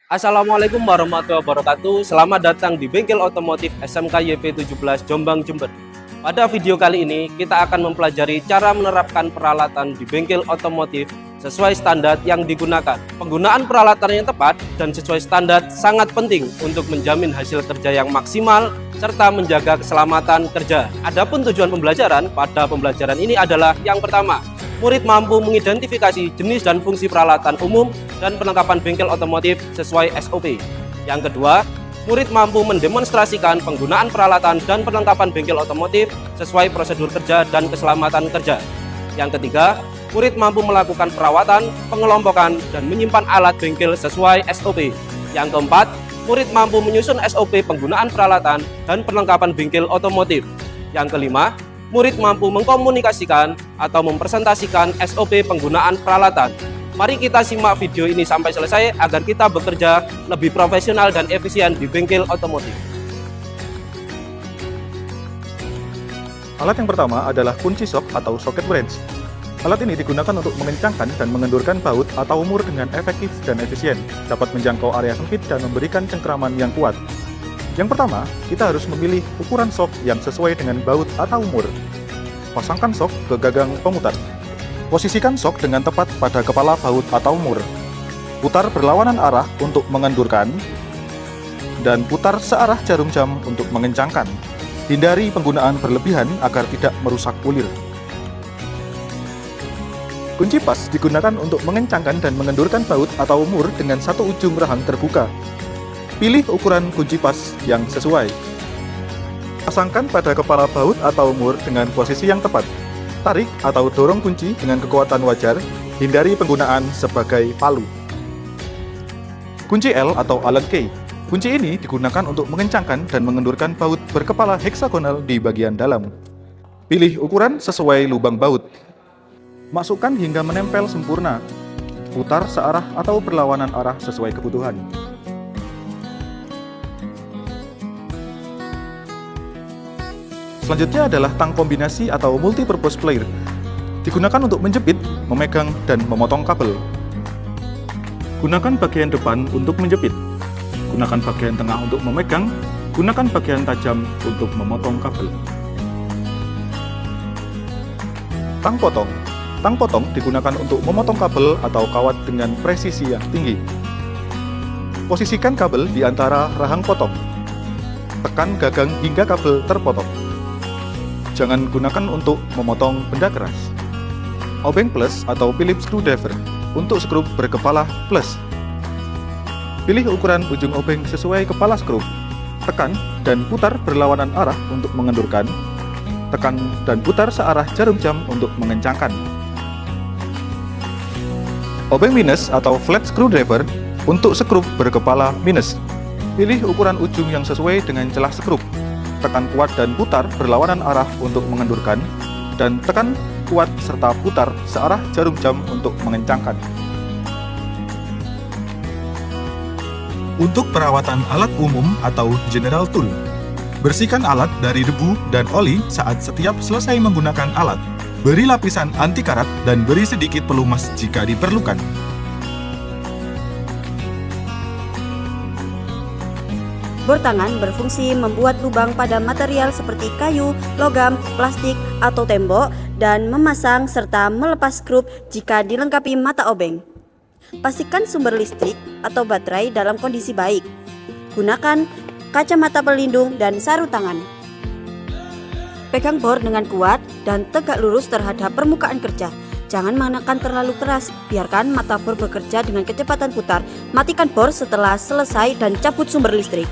Assalamualaikum warahmatullahi wabarakatuh. Selamat datang di Bengkel Otomotif SMK YP17 Jombang, Jember. Pada video kali ini kita akan mempelajari cara menerapkan peralatan di bengkel otomotif sesuai standar yang digunakan. Penggunaan peralatan yang tepat dan sesuai standar sangat penting untuk menjamin hasil kerja yang maksimal serta menjaga keselamatan kerja. Adapun tujuan pembelajaran pada pembelajaran ini adalah yang pertama, murid mampu mengidentifikasi jenis dan fungsi peralatan umum dan perlengkapan bengkel otomotif sesuai SOP. Yang kedua, murid mampu mendemonstrasikan penggunaan peralatan dan perlengkapan bengkel otomotif sesuai prosedur kerja dan keselamatan kerja. Yang ketiga, murid mampu melakukan perawatan, pengelompokan, dan menyimpan alat bengkel sesuai SOP. Yang keempat, murid mampu menyusun SOP penggunaan peralatan dan perlengkapan bengkel otomotif. Yang kelima, murid mampu mengkomunikasikan atau mempresentasikan SOP penggunaan peralatan. Mari kita simak video ini sampai selesai agar kita bekerja lebih profesional dan efisien di bengkel otomotif. Alat yang pertama adalah kunci sok atau socket wrench. Alat ini digunakan untuk mengencangkan dan mengendurkan baut atau mur dengan efektif dan efisien, dapat menjangkau area sempit dan memberikan cengkraman yang kuat. Yang pertama, kita harus memilih ukuran sok yang sesuai dengan baut atau mur. Pasangkan sok ke gagang pemutar. Posisikan sok dengan tepat pada kepala baut atau mur. Putar berlawanan arah untuk mengendurkan, dan putar searah jarum jam untuk mengencangkan. Hindari penggunaan berlebihan agar tidak merusak kulir. Kunci pas digunakan untuk mengencangkan dan mengendurkan baut atau mur dengan satu ujung rahang terbuka. Pilih ukuran kunci pas yang sesuai. Pasangkan pada kepala baut atau mur dengan posisi yang tepat. Tarik atau dorong kunci dengan kekuatan wajar, hindari penggunaan sebagai palu. Kunci L atau Allen key. Kunci ini digunakan untuk mengencangkan dan mengendurkan baut berkepala heksagonal di bagian dalam. Pilih ukuran sesuai lubang baut. Masukkan hingga menempel sempurna. Putar searah atau berlawanan arah sesuai kebutuhan. Selanjutnya adalah tang kombinasi atau multi-purpose plier. Digunakan untuk menjepit, memegang, dan memotong kabel. Gunakan bagian depan untuk menjepit. Gunakan bagian tengah untuk memegang. Gunakan bagian tajam untuk memotong kabel. Tang potong. Tang potong digunakan untuk memotong kabel atau kawat dengan presisi yang tinggi. Posisikan kabel di antara rahang potong. Tekan gagang hingga kabel terpotong. Jangan gunakan untuk memotong benda keras. Obeng plus atau Phillips screwdriver untuk skrup berkepala plus. Pilih ukuran ujung obeng sesuai kepala skrup. Tekan dan putar berlawanan arah untuk mengendurkan. Tekan dan putar searah jarum jam untuk mengencangkan. Obeng minus atau flat screwdriver untuk skrup berkepala minus. Pilih ukuran ujung yang sesuai dengan celah skrup. Tekan kuat dan putar berlawanan arah untuk mengendurkan, dan tekan kuat serta putar searah jarum jam untuk mengencangkan. Untuk perawatan alat umum atau general tool, bersihkan alat dari debu dan oli saat setiap selesai menggunakan alat. Beri lapisan anti karat dan beri sedikit pelumas jika diperlukan. Bor tangan berfungsi membuat lubang pada material seperti kayu, logam, plastik, atau tembok dan memasang serta melepas skrup jika dilengkapi mata obeng. Pastikan sumber listrik atau baterai dalam kondisi baik. Gunakan kacamata pelindung dan sarung tangan. Pegang bor dengan kuat dan tegak lurus terhadap permukaan kerja. Jangan menekan terlalu keras, biarkan mata bor bekerja dengan kecepatan putar. Matikan bor setelah selesai dan cabut sumber listrik.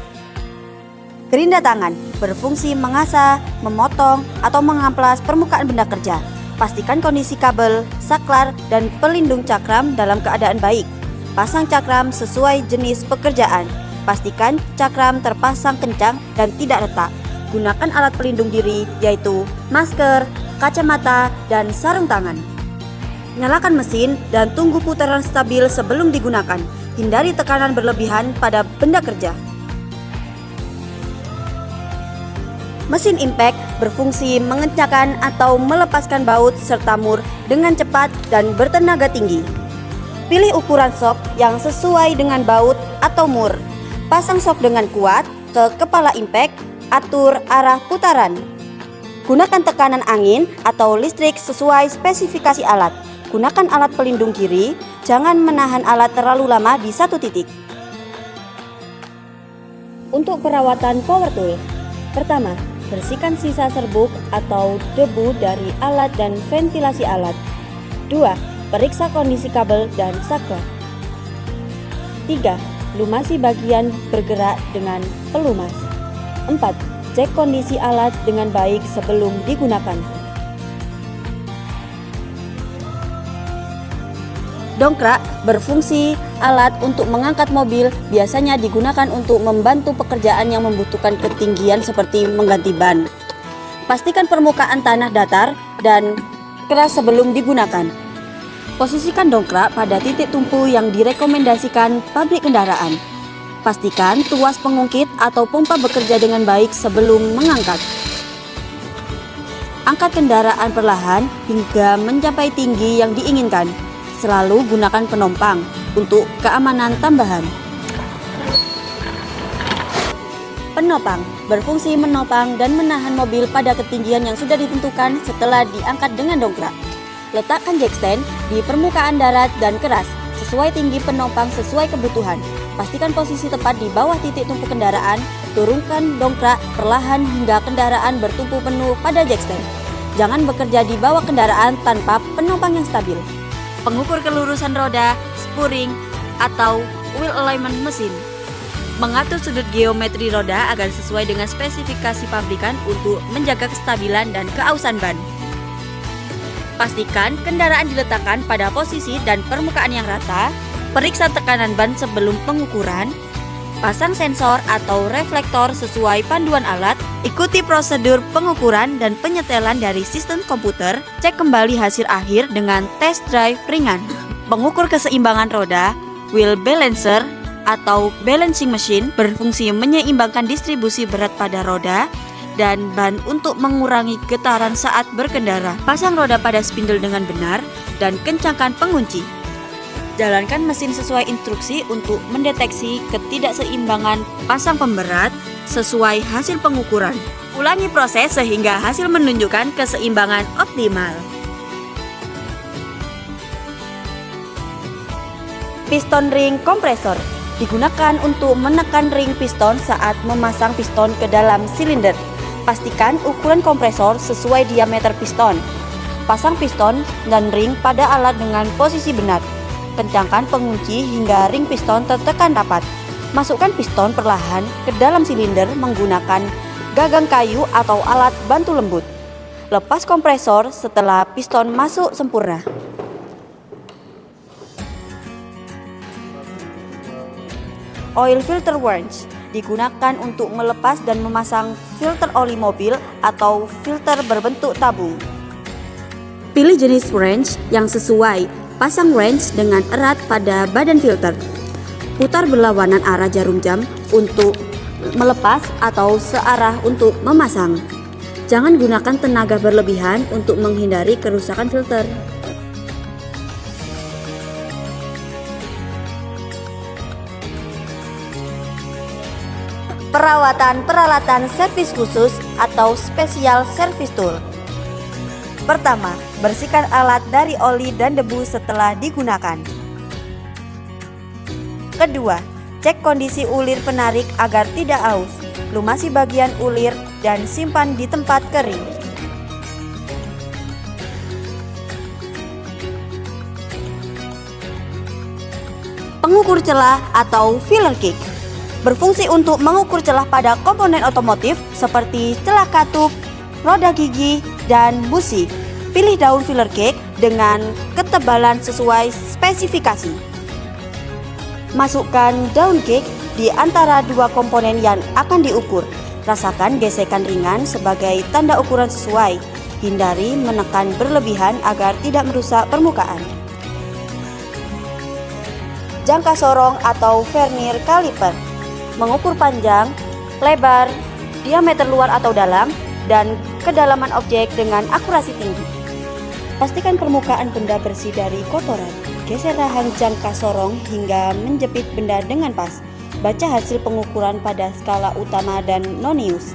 Gerinda tangan berfungsi mengasah, memotong, atau mengamplas permukaan benda kerja. Pastikan kondisi kabel, saklar, dan pelindung cakram dalam keadaan baik. Pasang cakram sesuai jenis pekerjaan. Pastikan cakram terpasang kencang dan tidak retak. Gunakan alat pelindung diri yaitu masker, kacamata, dan sarung tangan. Nyalakan mesin dan tunggu putaran stabil sebelum digunakan. Hindari tekanan berlebihan pada benda kerja. Mesin impact berfungsi mengencangkan atau melepaskan baut serta mur dengan cepat dan bertenaga tinggi. Pilih ukuran sok yang sesuai dengan baut atau mur. Pasang sok dengan kuat ke kepala impact, atur arah putaran. Gunakan tekanan angin atau listrik sesuai spesifikasi alat. Gunakan alat pelindung kiri, jangan menahan alat terlalu lama di satu titik. Untuk perawatan power tool, pertama, bersihkan sisa serbuk atau debu dari alat dan ventilasi alat. 2. Periksa kondisi kabel dan saklar. 3. Lumasi bagian bergerak dengan pelumas. 4. Cek kondisi alat dengan baik sebelum digunakan. Dongkrak berfungsi alat untuk mengangkat mobil, biasanya digunakan untuk membantu pekerjaan yang membutuhkan ketinggian seperti mengganti ban. Pastikan permukaan tanah datar dan keras sebelum digunakan. Posisikan dongkrak pada titik tumpu yang direkomendasikan pabrik kendaraan. Pastikan tuas pengungkit atau pompa bekerja dengan baik sebelum mengangkat. Angkat kendaraan perlahan hingga mencapai tinggi yang diinginkan. Selalu gunakan penompang untuk keamanan tambahan. Penopang berfungsi menopang dan menahan mobil pada ketinggian yang sudah ditentukan setelah diangkat dengan dongkrak. Letakkan jackstand di permukaan darat dan keras, sesuai tinggi penopang sesuai kebutuhan. Pastikan posisi tepat di bawah titik tumpu kendaraan. Turunkan dongkrak perlahan hingga kendaraan bertumpu penuh pada jackstand. Jangan bekerja di bawah kendaraan tanpa penopang yang stabil. Pengukur kelurusan roda, spurring, atau wheel alignment mesin. Mengatur sudut geometri roda agar sesuai dengan spesifikasi pabrikan untuk menjaga kestabilan dan keausan ban. Pastikan kendaraan diletakkan pada posisi dan permukaan yang rata. Periksa tekanan ban sebelum pengukuran. Pasang sensor atau reflektor sesuai panduan alat. Ikuti prosedur pengukuran dan penyetelan dari sistem komputer. Cek kembali hasil akhir dengan test drive ringan. Mengukur keseimbangan roda, wheel balancer atau balancing machine berfungsi menyeimbangkan distribusi berat pada roda dan ban untuk mengurangi getaran saat berkendara. Pasang roda pada spindle dengan benar dan kencangkan pengunci. Jalankan mesin sesuai instruksi untuk mendeteksi ketidakseimbangan pasang pemberat sesuai hasil pengukuran. Ulangi proses sehingga hasil menunjukkan keseimbangan optimal. Piston ring kompresor digunakan untuk menekan ring piston saat memasang piston ke dalam silinder. Pastikan ukuran kompresor sesuai diameter piston. Pasang piston dan ring pada alat dengan posisi benar. Kencangkan pengunci hingga ring piston tertekan rapat. Masukkan piston perlahan ke dalam silinder menggunakan gagang kayu atau alat bantu lembut. Lepas kompresor setelah piston masuk sempurna. Oil filter wrench digunakan untuk melepas dan memasang filter oli mobil atau filter berbentuk tabung. Pilih jenis wrench yang sesuai. Pasang wrench dengan erat pada badan filter. Putar berlawanan arah jarum jam untuk melepas atau searah untuk memasang. Jangan gunakan tenaga berlebihan untuk menghindari kerusakan filter. Perawatan peralatan servis khusus atau special service tool. Pertama, bersihkan alat dari oli dan debu setelah digunakan. Kedua, cek kondisi ulir penarik agar tidak aus. Lumasi bagian ulir dan simpan di tempat kering. Pengukur celah atau filler gauge berfungsi untuk mengukur celah pada komponen otomotif seperti celah katup, roda gigi, dan busi. Pilih daun filler gauge dengan ketebalan sesuai spesifikasi. Masukkan daun gauge di antara dua komponen yang akan diukur. Rasakan gesekan ringan sebagai tanda ukuran sesuai. Hindari menekan berlebihan agar tidak merusak permukaan. Jangka sorong atau vernier caliper mengukur panjang, lebar, diameter luar atau dalam, dan kedalaman objek dengan akurasi tinggi. Pastikan permukaan benda bersih dari kotoran. Geser rahang jangka sorong hingga menjepit benda dengan pas. Baca hasil pengukuran pada skala utama dan nonius.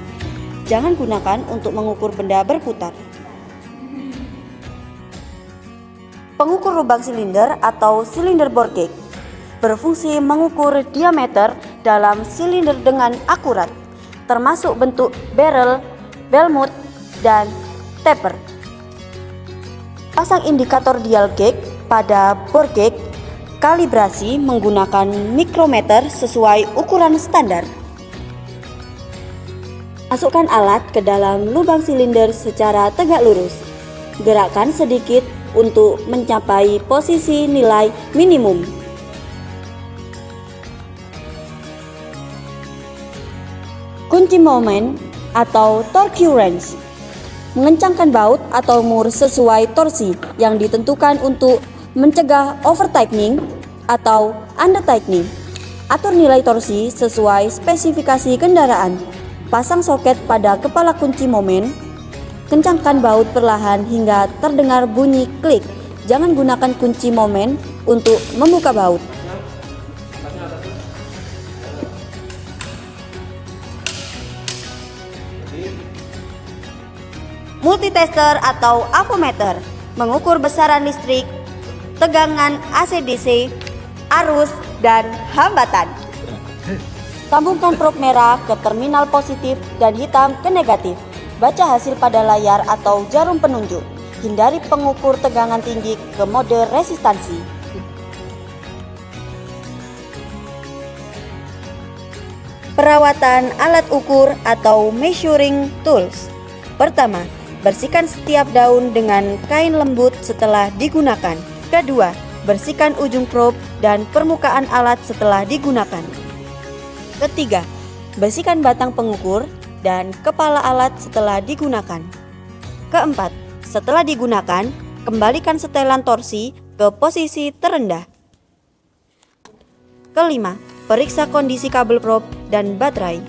Jangan gunakan untuk mengukur benda berputar. Pengukur lubang silinder atau silinder bore gauge berfungsi mengukur diameter dalam silinder dengan akurat, termasuk bentuk barrel, bellmouth, dan taper. Pasang indikator dial gauge pada bore gauge. Kalibrasi menggunakan mikrometer sesuai ukuran standar. Masukkan alat ke dalam lubang silinder secara tegak lurus. Gerakkan sedikit untuk mencapai posisi nilai minimum. Kunci momen atau torque wrench. Mengencangkan baut atau mur sesuai torsi yang ditentukan untuk mencegah over-tightening atau under-tightening. Atur nilai torsi sesuai spesifikasi kendaraan. Pasang soket pada kepala kunci momen. Kencangkan baut perlahan hingga terdengar bunyi klik. Jangan gunakan kunci momen untuk membuka baut. Multitester atau avometer mengukur besaran listrik, tegangan AC/DC, arus, dan hambatan. Sambungkan probe merah ke terminal positif dan hitam ke negatif. Baca hasil pada layar atau jarum penunjuk. Hindari pengukur tegangan tinggi ke mode resistansi. Perawatan alat ukur atau measuring tools. Pertama, bersihkan setiap daun dengan kain lembut setelah digunakan. Kedua, bersihkan ujung probe dan permukaan alat setelah digunakan. Ketiga, bersihkan batang pengukur dan kepala alat setelah digunakan. Keempat, setelah digunakan, kembalikan setelan torsi ke posisi terendah. Kelima, periksa kondisi kabel probe dan baterai.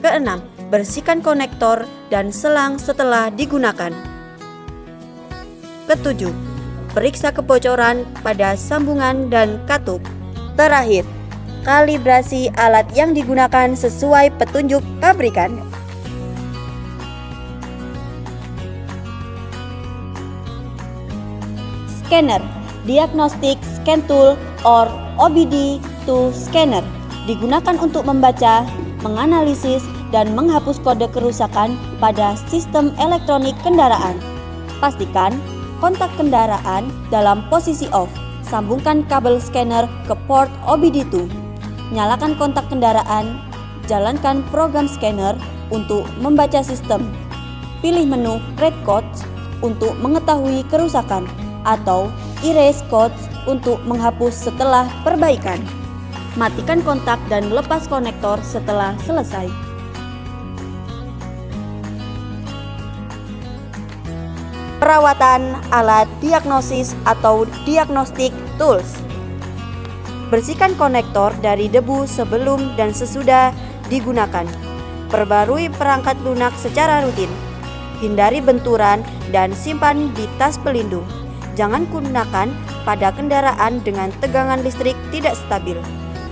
Keenam, bersihkan konektor dan selang setelah digunakan. Ketujuh, periksa kebocoran pada sambungan dan katup. Terakhir, kalibrasi alat yang digunakan sesuai petunjuk pabrikan. Scanner, Diagnostic Scan Tool or OBD2 scanner, digunakan untuk membaca, menganalisis, dan menghapus kode kerusakan pada sistem elektronik kendaraan. Pastikan kontak kendaraan dalam posisi off. Sambungkan kabel scanner ke port OBD2. Nyalakan kontak kendaraan. Jalankan program scanner untuk membaca sistem. Pilih menu Red Codes untuk mengetahui kerusakan atau Erase Codes untuk menghapus setelah perbaikan. Matikan kontak dan lepas konektor setelah selesai. Perawatan alat diagnosis atau diagnostic tools. Bersihkan konektor dari debu sebelum dan sesudah digunakan. Perbarui perangkat lunak secara rutin. Hindari benturan dan simpan di tas pelindung. Jangan gunakan pada kendaraan dengan tegangan listrik tidak stabil.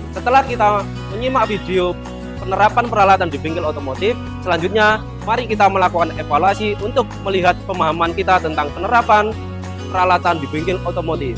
Setelah kita menyimak video penerapan peralatan di bengkel otomotif, selanjutnya mari kita melakukan evaluasi untuk melihat pemahaman kita tentang penerapan peralatan di bengkel otomotif.